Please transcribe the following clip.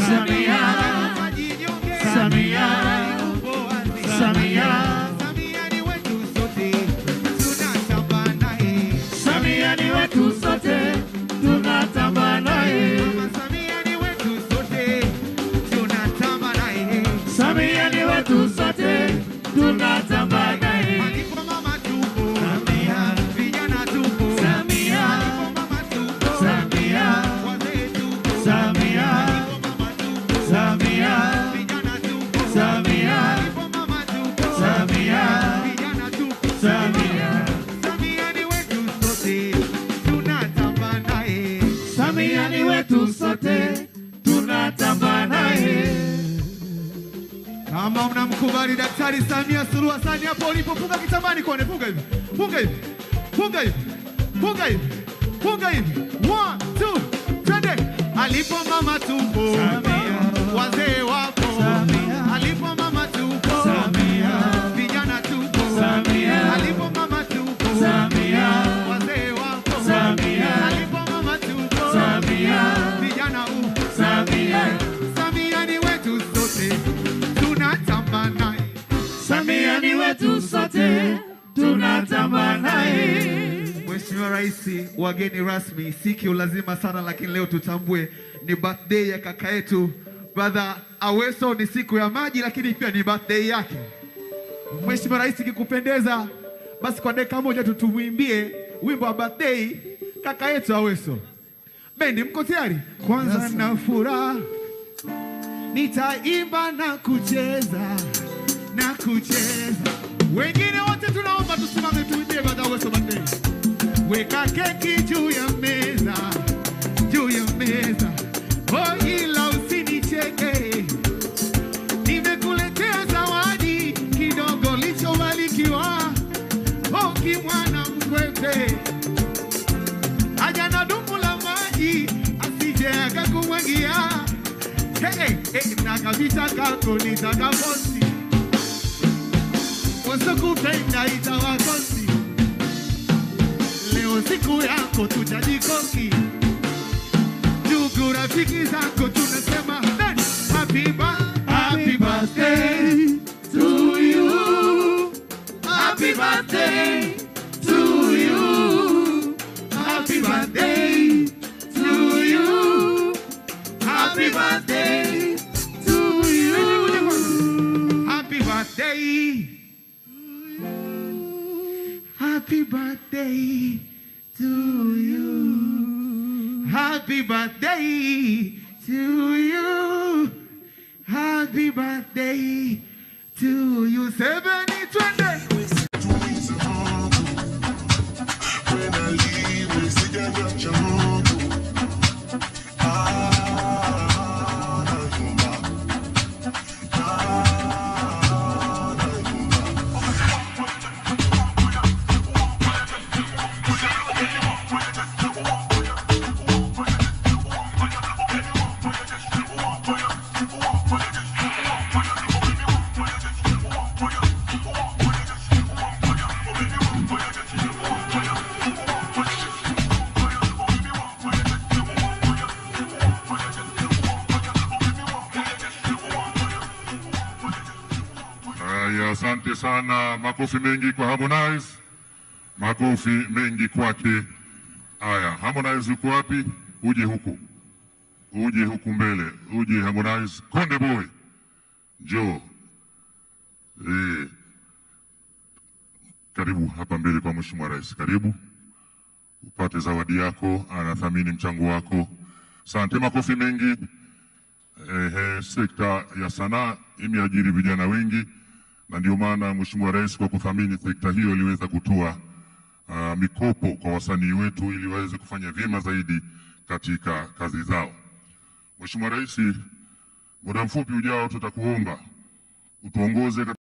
Samia, Samia, Samia, Samia ni wetu sote, tunatamba naye. Samia ni wetu sote, tunatamba naye. Samia ni wetu sote, tunatamba naye. Samia ni wetu sote, tunatamba naye. Alipo mama tupo, Samia, vijana tupo, Samia, alipo mama tupo, Samia, wazee tupo, Samia, alipo mama tupo, Samia, vijana tupo, Samia, alipo mama tupo, Samia, vijana tupo, Samia. Samia ni wetu sote, tunatamba naye. Samia ni wetu sote, tunatamba naye. Kama mnamkubali Daktari Samia Suluhu Hassan hapo ulipo, funga kitambani kone, funga hivi. Funga hivi. Funga hivi. Funga hivi. Funga hivi. 1 2 twende. Alipo mama tupo, Samia, wazee wapo, Samia, alipo mama tupo, Samia, vijana tupo, Samia, alipo mama tupo, Samia, wazee wapo, Samia, alipo mama tupo, Samia, vijana upo, Samia. Samia ni wetu sote, tunatamba naye. Samia ni wetu sote, tunatamba naye. Mheshimiwa Rais, wageni rasmi, si kiulazima sana lakini leo tutambue ni birthday ya kaka yetu brother Aweso, ni siku ya maji lakini pia ni birthday yake. Mheshimiwa Rais, kikupendeza basi kwa dakika moja tutumuimbie wimbo wa birthday kaka yetu Aweso. Bendi, mko tayari? Kwanza na furaha nitaimba na kucheza na kucheza. Wengine wote tunaomba tusimame tuimbie brother Aweso birthday. Weka keki juu ya meza, juu ya meza. Oh, ila usinicheke, nimekuletea zawadi kidogo lichobarikiwa. Oh, kimwana mkwete, aja na dumu la maji asije akakumwagia. Na kabisa kako nitakaposi, wasokupenda itawakosi. Leo siku yako tutajikoki, ndugu rafiki zako tunasema happy birthday to you. Happy birthday to you. Happy birthday to you. Happy birthday to you. happy birthday, happy birthday to you, happy birthday to you, happy birthday to you. 720. When I leave, we see you got your move. Asante sana, makofi mengi kwa Harmonize, makofi mengi kwake. Aya, Harmonize uko wapi? Uje huku, uje huku mbele, uje Harmonize. Konde Boy, njoo. Karibu hapa mbele kwa Mheshimiwa Rais, karibu upate zawadi yako, anathamini mchango wako. Asante, makofi mengi. Sekta ya sanaa imeajiri vijana wengi, na ndio maana Mheshimiwa Rais kwa kuthamini sekta hiyo aliweza kutoa mikopo kwa wasanii wetu ili waweze kufanya vyema zaidi katika kazi zao. Mheshimiwa Rais, muda mfupi ujao tutakuomba utuongoze